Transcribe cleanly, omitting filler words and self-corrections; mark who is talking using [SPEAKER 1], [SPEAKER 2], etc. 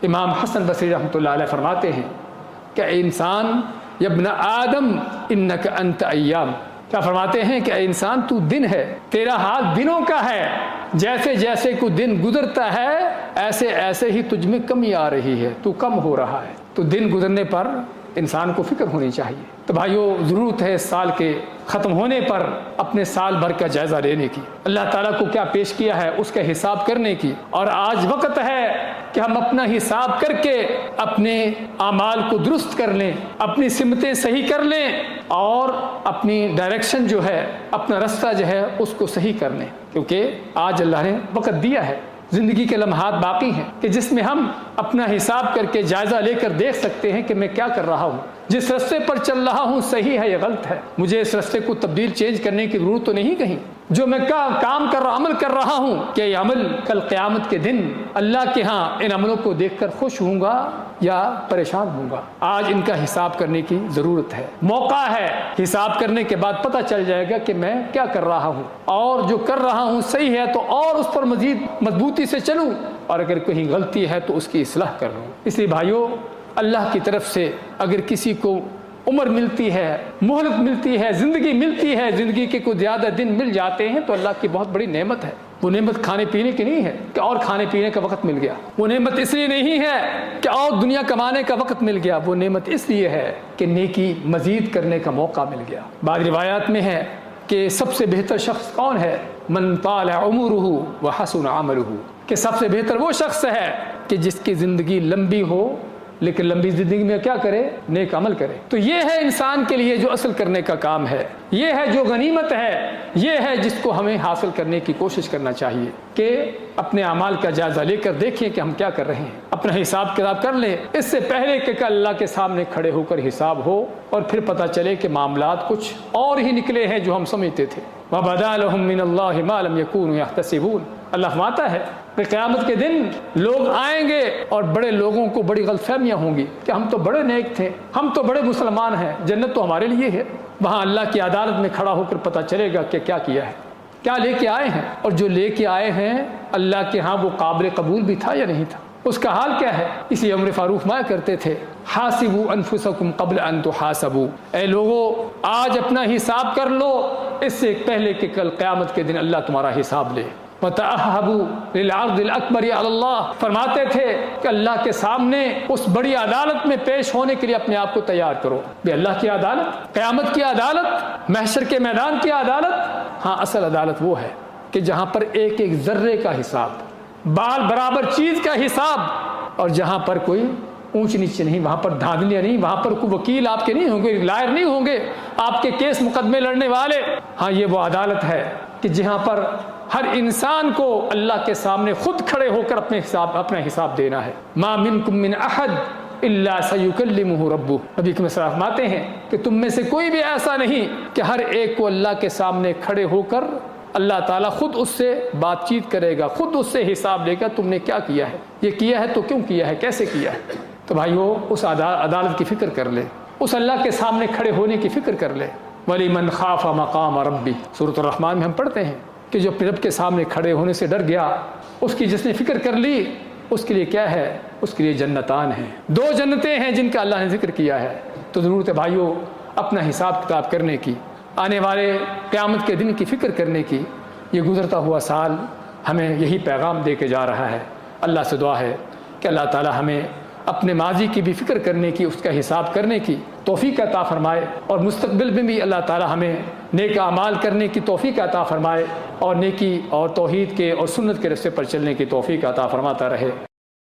[SPEAKER 1] امام حسن بصری رحمۃ اللہ علیہ فرماتے ہیں کہ اے انسان یا ابن آدم انک انت ایام، کیا فرماتے ہیں کہ اے انسان تو دن ہے، تیرا حال دنوں کا ہے، جیسے جیسے کوئی دن گزرتا ہے ایسے ایسے ہی تجھ میں کمی آ رہی ہے، تو کم ہو رہا ہے۔ تو دن گزرنے پر انسان کو فکر ہونی چاہیے۔ تو بھائیو، ضرورت ہے سال کے ختم ہونے پر اپنے سال بھر کا جائزہ لینے کی، اللہ تعالیٰ کو کیا پیش کیا ہے اس کا حساب کرنے کی، اور آج وقت ہے کہ ہم اپنا حساب کر کے اپنے اعمال کو درست کر لیں، اپنی سمتیں صحیح کر لیں، اور اپنی ڈائریکشن جو ہے، اپنا رستہ جو ہے اس کو صحیح کر لیں، کیونکہ آج اللہ نے وقت دیا ہے، زندگی کے لمحات باقی ہیں کہ جس میں ہم اپنا حساب کر کے جائزہ لے کر دیکھ سکتے ہیں کہ میں کیا کر رہا ہوں، جس رستے پر چل رہا ہوں صحیح ہے یا غلط ہے، مجھے اس رستے کو تبدیل چینج کرنے کی ضرورت تو نہیں کہیں، جو میں کام کر رہا، عمل کر رہا ہوں، کہ یہ عمل کل قیامت کے دن اللہ کے ہاں ان عملوں کو دیکھ کر خوش ہوں گا یا پریشان ہوں گا۔ آج ان کا حساب کرنے کی ضرورت ہے، موقع ہے، حساب کرنے کے بعد پتہ چل جائے گا کہ میں کیا کر رہا ہوں، اور جو کر رہا ہوں صحیح ہے تو اور اس پر مزید مضبوطی سے چلوں، اور اگر کہیں غلطی ہے تو اس کی اصلاح کر لوں۔ اس لیے بھائیو، اللہ کی طرف سے اگر کسی کو عمر ملتی ہے، مہلت ملتی ہے، زندگی ملتی ہے، زندگی کے کچھ زیادہ دن مل جاتے ہیں، تو اللہ کی بہت بڑی نعمت ہے۔ وہ نعمت کھانے پینے کی نہیں ہے کہ اور کھانے پینے کا وقت مل گیا، وہ نعمت اس لیے نہیں ہے کہ اور دنیا کمانے کا وقت مل گیا، وہ نعمت اس لیے ہے کہ نیکی مزید کرنے کا موقع مل گیا۔ بعض روایات میں ہے کہ سب سے بہتر شخص کون ہے؟ من طال عمرہ وحسن عملہ، کہ سب سے بہتر وہ شخص ہے کہ جس کی زندگی لمبی ہو لیکن لمبی زندگی میں کیا کرے؟ نیک عمل کرے۔ تو یہ ہے انسان کے لیے جو اصل کرنے کا کام ہے، یہ ہے جو غنیمت ہے، یہ ہے جس کو ہمیں حاصل کرنے کی کوشش کرنا چاہیے کہ اپنے اعمال کا جائزہ لے کر دیکھیں کہ ہم کیا کر رہے ہیں، اپنا حساب کتاب کر لیں، اس سے پہلے کہ کل اللہ کے سامنے کھڑے ہو کر حساب ہو اور پھر پتہ چلے کہ معاملات کچھ اور ہی نکلے ہیں جو ہم سمجھتے تھے۔ وَبَدَا لَهُم مِّنَ اللَّهِ مَا لَمْ يَكُونُوا يَحْتَسِبُونَ، اللہ فرماتا ہے کہ قیامت کے دن لوگ آئیں گے اور بڑے لوگوں کو بڑی غلط فہمیاں ہوں گی کہ ہم تو بڑے نیک تھے، ہم تو بڑے مسلمان ہیں، جنت تو ہمارے لیے ہے۔ وہاں اللہ کی عدالت میں کھڑا ہو کر پتہ چلے گا کہ کیا کیا ہے، کیا لے کے آئے ہیں، اور جو لے کے آئے ہیں اللہ کے ہاں وہ قابل قبول بھی تھا یا نہیں تھا، اس کا حال کیا ہے۔ اسی عمر فاروق مایا کرتے تھے، حاسبوا انفسکم قبل ان تحاسبوا، اے لوگو آج اپنا حساب کر لو اس سے پہلے کہ کل قیامت کے دن اللہ تمہارا حساب لے۔ وَتَأَهَّبُوا لِلْعَرْضِ الْأَكْبَرِ عَلَى اللَّهِ، فرماتے تھے کہ اللہ کے سامنے اس بڑی عدالت میں پیش ہونے کے لیے اپنے آپ کو تیار کرو۔ بے اللہ کی عدالت، قیامت کی عدالت، محشر کے میدان کی عدالت، ہاں اصل عدالت وہ ہے کہ جہاں پر ایک ایک ذرے کا حساب، بال برابر چیز کا حساب، اور جہاں پر کوئی اونچ نیچے نہیں، وہاں پر دھاندلیاں نہیں، وہاں پر کوئی وکیل آپ کے نہیں ہوں گے، لائر نہیں ہوں گے آپ کے کیس مقدمے لڑنے والے۔ ہاں یہ وہ عدالت ہے کہ جہاں پر ہر انسان کو اللہ کے سامنے خود کھڑے ہو کر اپنا حساب دینا ہے۔ ما منکم من احد الا سیکلمہ ربہ، نبی کے مصطفیٰ فرماتے ہیں کہ تم میں سے کوئی بھی ایسا نہیں کہ ہر ایک کو اللہ کے سامنے کھڑے ہو کر اللہ تعالیٰ خود اس سے بات چیت کرے گا، خود اس سے حساب لے گا، تم نے کیا کیا ہے، یہ کیا ہے تو کیوں کیا ہے، کیسے کیا ہے۔ تو بھائیو، اس عدالت کی فکر کر لے، اس اللہ کے سامنے کھڑے ہونے کی فکر کر لے۔ وَلِمَنْ خَافَ مَقَامَ رَبِّهِ، سورۃ الرحمن میں ہم پڑھتے ہیں کہ جو اپنے رب کے سامنے کھڑے ہونے سے ڈر گیا، اس کی جس نے فکر کر لی، اس کے لیے کیا ہے؟ اس کے لیے جنتان ہیں، دو جنتیں ہیں جن کا اللہ نے ذکر کیا ہے۔ تو ضرورت ہے بھائیو اپنا حساب کتاب کرنے کی، آنے والے قیامت کے دن کی فکر کرنے کی۔ یہ گزرتا ہوا سال ہمیں یہی پیغام دے کے جا رہا ہے۔ اللہ سے دعا ہے کہ اللہ تعالی ہمیں اپنے ماضی کی بھی فکر کرنے کی، اس کا حساب کرنے کی توفیق عطا فرمائے، اور مستقبل میں بھی اللہ تعالی ہمیں نیک اعمال کرنے کی توفیق عطا فرمائے، اور نیکی اور توحید کے اور سنت کے راستے پر چلنے کی توفیق عطا فرماتا رہے۔